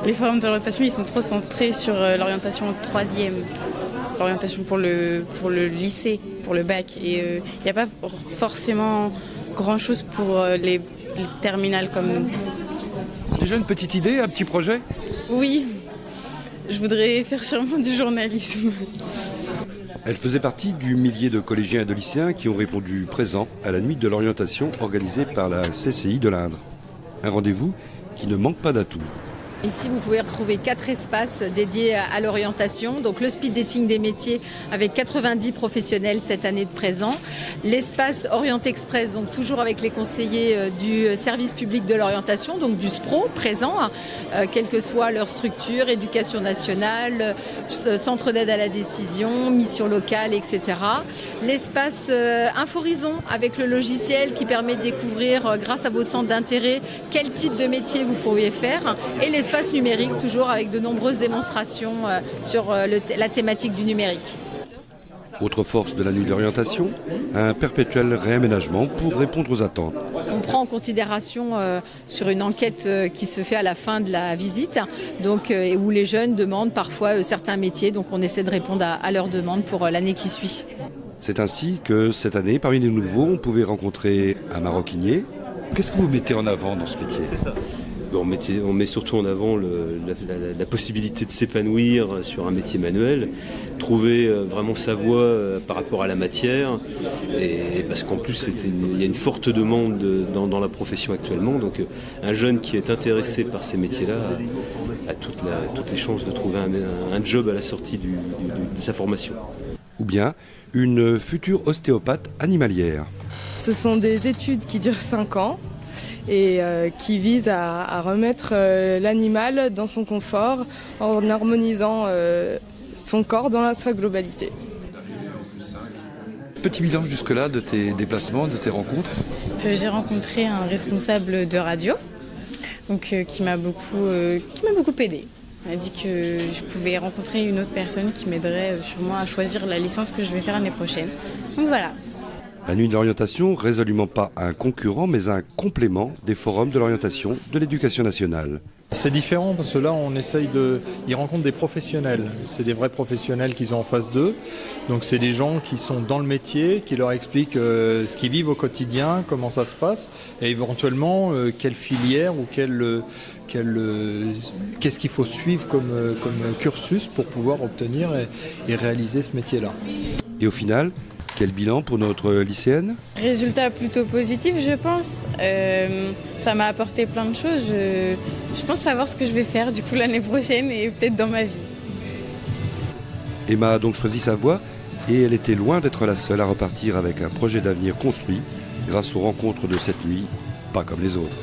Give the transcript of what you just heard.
les forums d'orientation, ils sont trop centrés sur l'orientation troisième, l'orientation pour le lycée, pour le bac. Et il n'y a pas forcément grand-chose pour les terminales comme nous. Déjà une petite idée, un petit projet ? Oui, je voudrais faire sûrement du journalisme. Elle faisait partie du millier de collégiens et de lycéens qui ont répondu présent à la nuit de l'orientation organisée par la CCI de l'Indre. Un rendez-vous qui ne manque pas d'atouts. Ici, vous pouvez retrouver 4 espaces dédiés à l'orientation. Donc le speed dating des métiers avec 90 professionnels cette année de présent. L'espace Orient Express, donc toujours avec les conseillers du service public de l'orientation, donc du SPRO présent, quelle que soit leur structure, éducation nationale, centre d'aide à la décision, mission locale, etc. L'espace Inforison avec le logiciel qui permet de découvrir, grâce à vos centres d'intérêt, quel type de métier vous pourriez faire. Et l'espace numérique, toujours avec de nombreuses démonstrations sur la thématique du numérique. Autre force de la nuit d'orientation, un perpétuel réaménagement pour répondre aux attentes. On prend en considération sur une enquête qui se fait à la fin de la visite, donc, où les jeunes demandent parfois certains métiers, donc on essaie de répondre à leurs demandes pour l'année qui suit. C'est ainsi que cette année, parmi les nouveaux, on pouvait rencontrer un maroquinier. Qu'est-ce que vous mettez en avant dans ce métier ? On met surtout en avant la possibilité de s'épanouir sur un métier manuel, trouver vraiment sa voie par rapport à la matière, et parce qu'en plus il y a une forte demande dans la profession actuellement, donc un jeune qui est intéressé par ces métiers-là a toutes les chances de trouver un job à la sortie de sa formation. Ou bien une future ostéopathe animalière. Ce sont des études qui durent 5 ans. Et qui vise à remettre l'animal dans son confort en harmonisant son corps dans sa globalité. Petit bilan jusque-là de tes déplacements, de tes rencontres ? J'ai rencontré un responsable de radio donc, qui m'a beaucoup aidée. Elle a dit que je pouvais rencontrer une autre personne qui m'aiderait sûrement à choisir la licence que je vais faire l'année prochaine. Donc voilà. La nuit de l'orientation, résolument pas un concurrent, mais un complément des forums de l'orientation de l'éducation nationale. C'est différent parce que là, on essaye ils rencontrent des professionnels. C'est des vrais professionnels qu'ils ont en face d'eux. Donc, c'est des gens qui sont dans le métier, qui leur expliquent ce qu'ils vivent au quotidien, comment ça se passe, et éventuellement quelle filière ou qu'est-ce qu'il faut suivre comme cursus pour pouvoir obtenir et réaliser ce métier-là. Et au final, quel bilan pour notre lycéenne ? Résultat plutôt positif, je pense. Ça m'a apporté plein de choses. Je pense savoir ce que je vais faire du coup l'année prochaine et peut-être dans ma vie. Emma a donc choisi sa voie et elle était loin d'être la seule à repartir avec un projet d'avenir construit grâce aux rencontres de cette nuit, pas comme les autres.